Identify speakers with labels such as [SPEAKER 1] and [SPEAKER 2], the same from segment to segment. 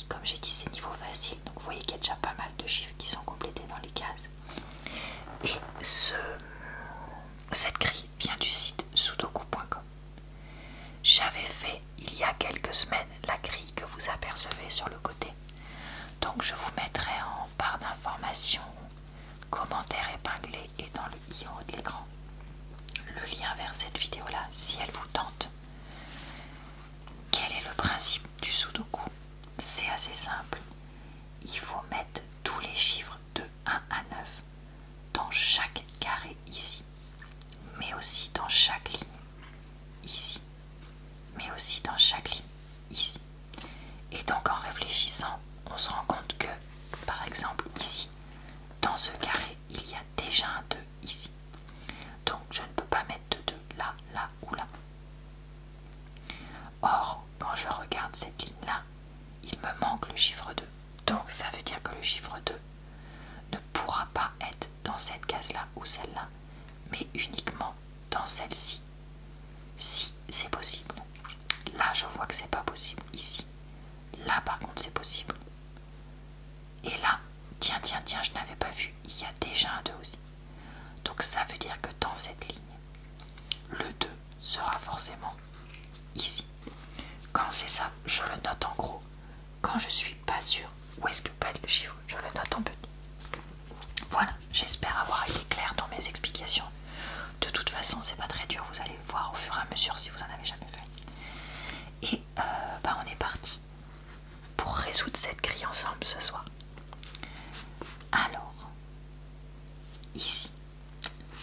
[SPEAKER 1] comme j'ai dit, c'est niveau facile. Donc vous voyez qu'il y a déjà pas mal de chiffres qui sont complétés dans les cases. Et cette grille vient du site sudoku.com. J'avais fait il y a quelques semaines la grille que vous apercevez sur le côté. Donc je vous mettrai en barre d'informations, commentaires épinglés et dans le i en haut de l'écran le lien vers cette vidéo là si elle vous tente. Quel est le principe du sudoku? C'est assez simple. Il faut mettre tous les chiffres de 1 à 9 dans chaque carré ici, mais aussi dans chaque ligne ici, mais aussi dans chaque ligne ici. Et donc en réfléchissant, on se rend compte que, par exemple ici, dans ce carré, il y a déjà un 2 ici. Donc je ne peux pas mettre de 2 là, là ou là. Or, quand je regarde cette ligne-là, il me manque le chiffre 2. Donc ça veut dire que le chiffre 2 ne pourra pas être dans cette case-là ou celle-là, mais uniquement dans celle-ci. Si c'est possible. Là, je vois que c'est pas possible ici. Là, par contre, c'est possible. Et là, tiens, je n'avais pas vu, il y a déjà un 2 aussi. Donc ça veut dire que dans cette ligne, le 2 sera forcément ici. Quand c'est ça, je le note en gros. Quand je suis pas sûre où est-ce que peut être le chiffre, je le note en petit. Voilà, j'espère avoir été claire dans mes explications. De toute façon, c'est pas très dur, vous allez voir au fur et à mesure si vous en avez jamais fait. Et on est parti pour résoudre cette grille ensemble ce soir. Alors, ici,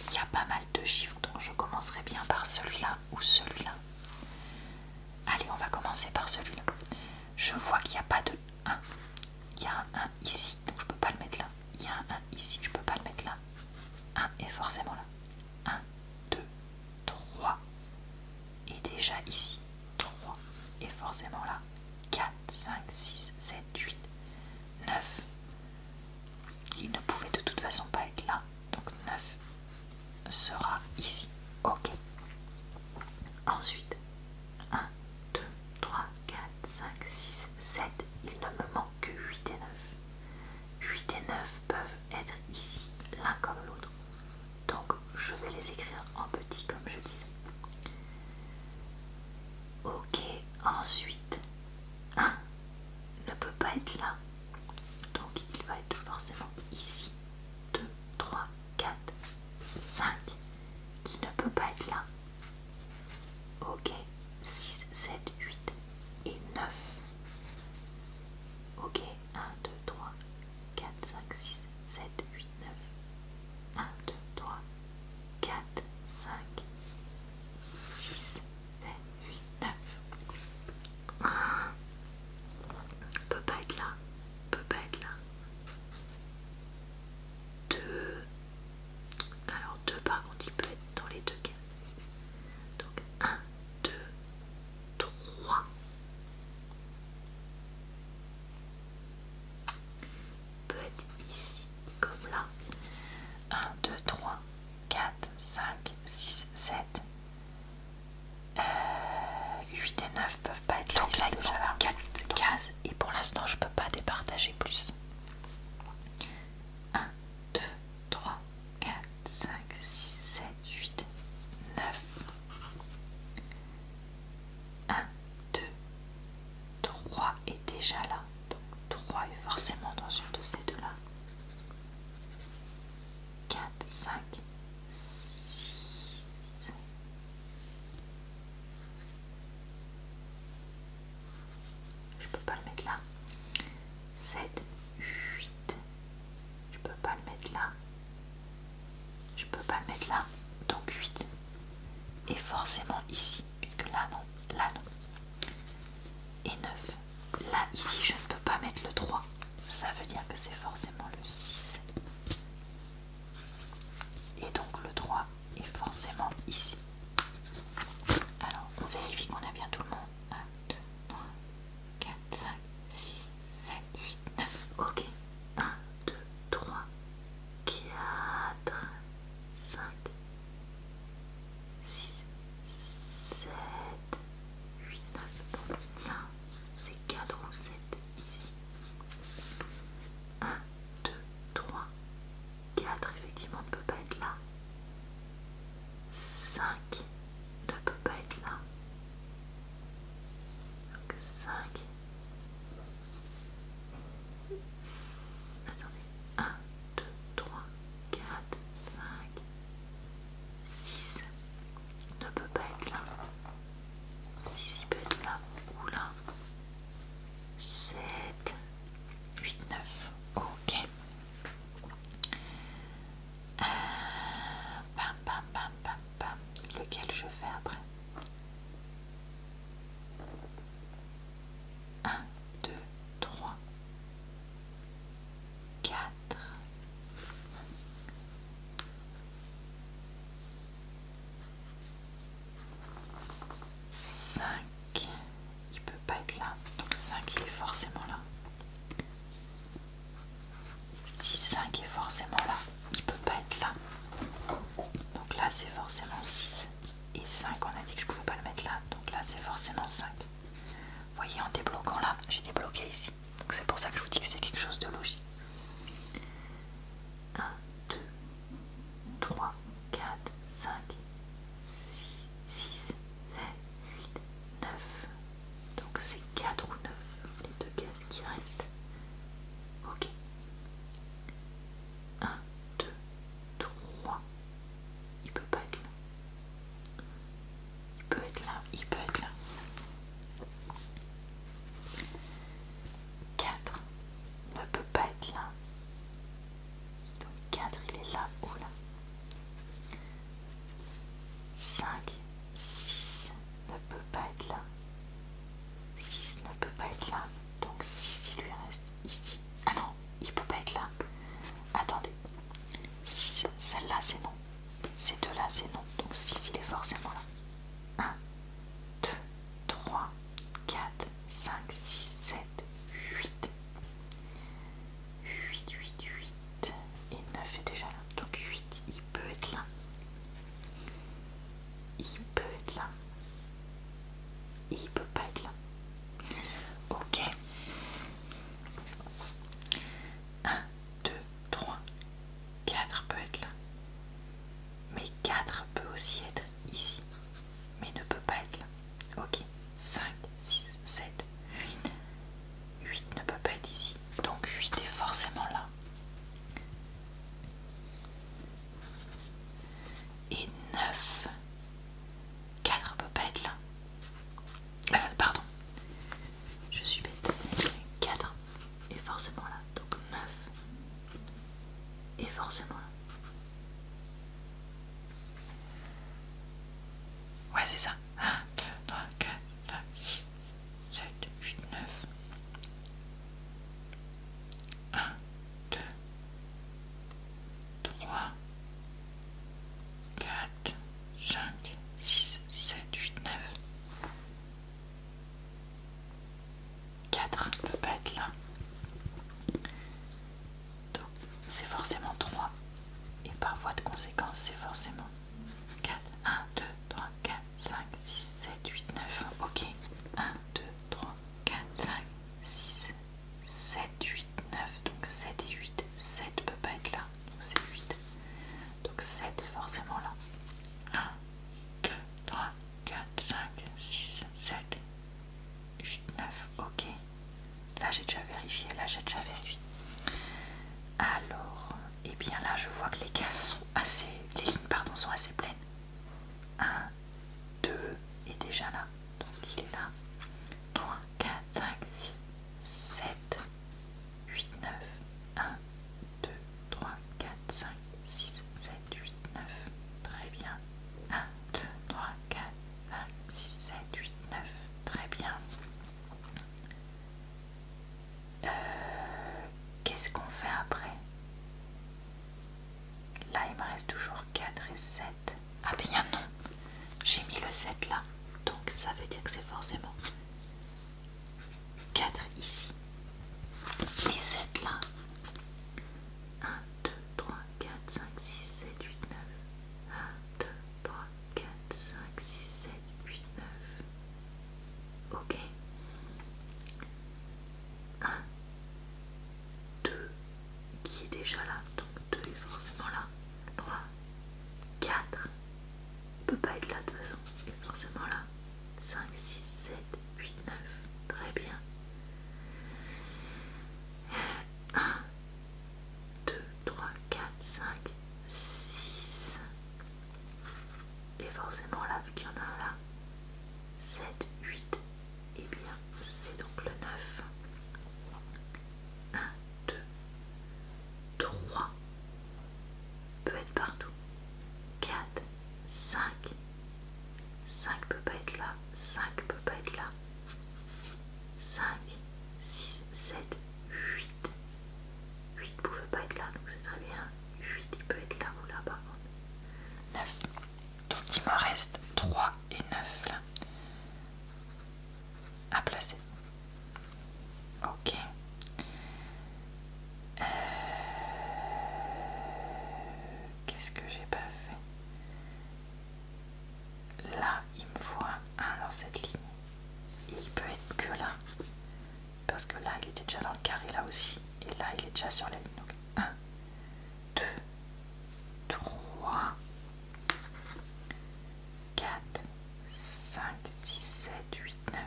[SPEAKER 1] il y a pas mal de chiffres, donc je commencerai bien par celui-là ou celui-là. Allez, on va commencer par celui-là. Je vois qu'il n'y a pas de 1. Il y a un 1 ici, donc je peux pas le mettre là. Il y a un 1 ici, je peux pas le mettre là. 1 est forcément là. 1, 2, 3 est déjà ici. 3 est forcément là. 4, 5, 6, 7, 8, 9. Il ne pouvait de toute façon pas être là. Donc 9 sera ici. Ok. Ensuite, 1, 2, 3, 4, 5, 6, 7. Il ne me manque que 8 et 9. 8 et 9 peuvent être ici, l'un comme l'autre. Donc je vais les écrire en petit comme je disais. Ok, ensuite, 1 ne peut pas être là. Donc il va être forcément ici. 2, 3, 4, 5 qui ne peut pas être là. Ok, 6, 7, 8 et 9. Ok, 1, 2, 3, 4, 5, 6, 7, 8, 9. 1, 2, 3, 4, 5, 6, 7, 8, 9. Peut pas être là, peut pas être là. 2. Alors 2 par contre il peut être dans les deux cas. Donc 1, 2, 3. Peut être ici comme là. 1, 2, 3, 4, 5, 6, 7. 8 et 9 peuvent pas être là. Donc là il manque 4 cases et pour l'instant je peux pas départager plus. 1, 2, 3, 4, 5, 6, 7, 8, 9. 1, 2, 3 est déjà là. Donc 3 est forcément dans une de ces deux-là. 4, 5, 6. Je peux pas le mettre là. 7, 8. Je peux pas le mettre là. Je peux pas le mettre là. Donc 8 est forcément ici. Puisque là non. Là non. Et 9. Là ici je ne peux pas mettre le 3. Ça veut dire que c'est forcément le 6. Et donc le 3 est forcément ici. Alors on vérifie qu'on a bien tout le monde. 1, 2, 3, 4, 5, 6, 7, 8, 9. Ok. 1, 2, 3, 4, 5, 6, là j'ai déjà vérifié, là j'ai déjà vérifié. Alors, et bien là je vois que les cases sont assez, les lignes pardon sont assez pleines. 1, 2 est déjà là, donc il est là. 3, 4, 5, 6, 7, 8, 9. 1, 2, 3, 4, 5, 6, 7, 8, 9. Très bien. 1, 2, 3, 4, 5, 6, 7, 8, 9. Très bien. Qu'est-ce qu'on fait après? Là, il me reste toujours 4 et 7. Ah bien non, j'ai mis le 7 là. Donc ça veut dire que c'est forcément 4 ici. Et 7 là. 1, 2, 3, 4, 5, 6, 7, 8, 9. 1, 2, 3, 4, 5, 6, 7, 8, 9. Ok. 1, 2, qui est déjà là. Donc 2 est forcément là. 3, 4. Il peut pas être là de toute façon. Il est forcément là. 5, 6, 7, 8, 9. Très bien. 1, 2, 3, 4, 5, 6. Et forcément là, vu qu'il y en a un là, 7, 8. Et bien, c'est donc le 9. 1, 2, 3. Peut être partout. 4, 5. 5 peut pas être là. 5 peut pas être là. 5, 6, 7, 8. 8 pouvait pas être là, donc c'est très bien. 8 il peut être là ou là par contre. 9. Donc il me reste 3 et 9 là à placer. Ok. Qu'est-ce que j'ai pas fait? Là, il me faut un 1 dans cette ligne. Et il peut être que là. Parce que là, il était déjà dans le carré là aussi. Et là, il est déjà sur la ligne. Donc 1, 2, 3, 4, 5, 6, 7, 8, 9.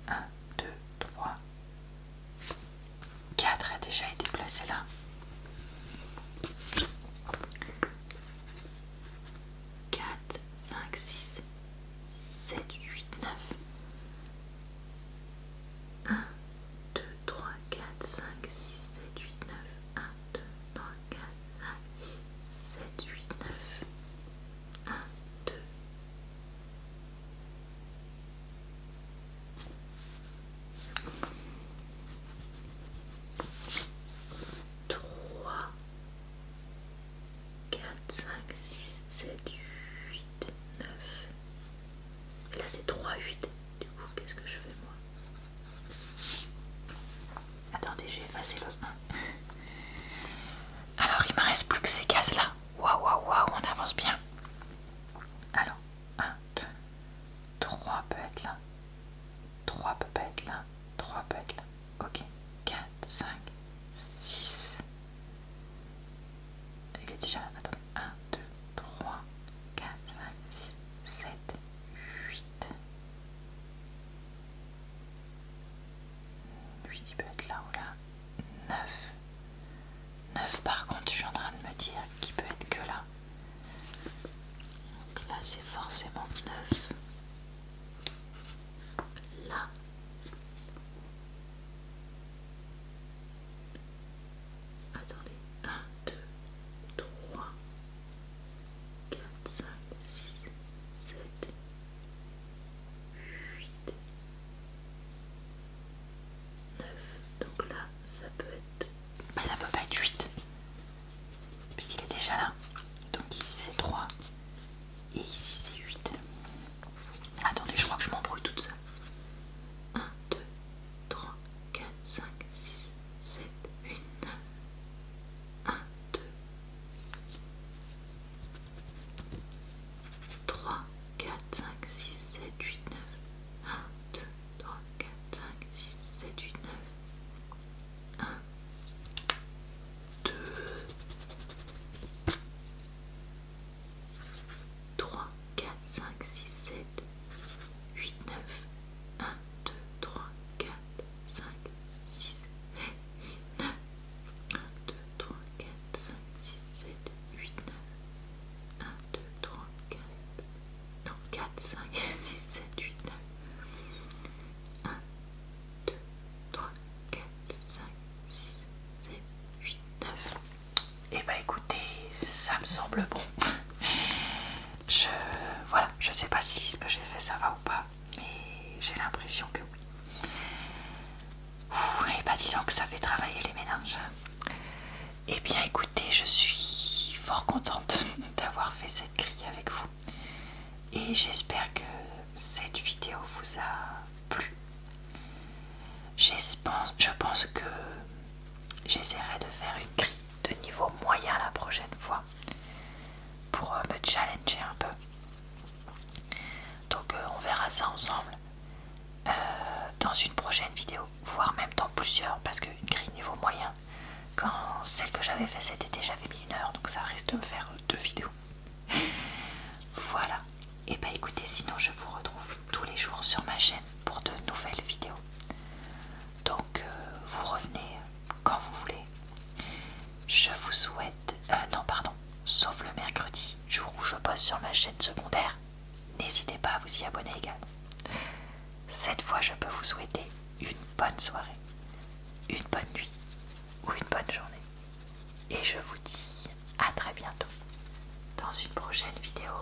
[SPEAKER 1] 1, 2, 3. 4 a déjà été placé là. 4, 5, 6, 7, 8, 9. 1, 2, 3, 4, 5, 6, 7, 8, 9. 1, 2, 3, 4, 5, 6, 7, 8, 9. 1, 2. 3, 4, 5, 6, 7, 8, 9. Et là c'est 3, 8. Du coup, qu'est-ce que je fais moi? Attendez, j'ai effacé le 1. Alors, il me reste plus que ces cases-là. Waouh, waouh, waouh, on avance bien. Alors, 1, 2, 3 peut être là. 3 peut pas être là. 3 peut être là. Ok. 4, 5, 6. Il est déjà là. Attends. 1, 2, 3, 4, 5, 6, 7, 8. 8, il peut être là ou là. 9. 9 par contre, je suis en train de me dire qu'il peut être que là. Donc là, c'est forcément 9. Là. Attendez. 1, 2, 3, 4, 5, 6, 7, 8, 9. Donc là, ça peut être... Bah, ça peut pas être 8. Puisqu'il est déjà là. Donc ici c'est 3. Et ici c'est 8. me semble bon. Je voilà, je sais pas si ce que j'ai fait ça va ou pas, mais j'ai l'impression que oui. Et bah dis donc, ça fait travailler les méninges. Eh bien écoutez, je suis fort contente d'avoir fait cette grille avec vous. Et j'espère que cette vidéo vous a plu. Je pense que j'essaierai de faire une grille de niveau moyen la prochaine fois pour me challenger un peu. Donc on verra ça ensemble dans une prochaine vidéo, voire même dans plusieurs, parce qu'une grille niveau moyen, quand celle que j'avais fait cet été, j'avais mis 1 heure, donc ça risque de me faire 2 vidéos. Voilà. Et bah écoutez, sinon je vous retrouve tous les jours sur ma chaîne pour de nouvelles vidéos. Donc vous revenez quand vous voulez. Je vous souhaite... non pardon, sauf le mercredi, jour où je bosse sur ma chaîne secondaire. N'hésitez pas à vous y abonner également. Cette fois je peux vous souhaiter une bonne soirée, une bonne nuit ou une bonne journée. Et je vous dis à très bientôt dans une prochaine vidéo.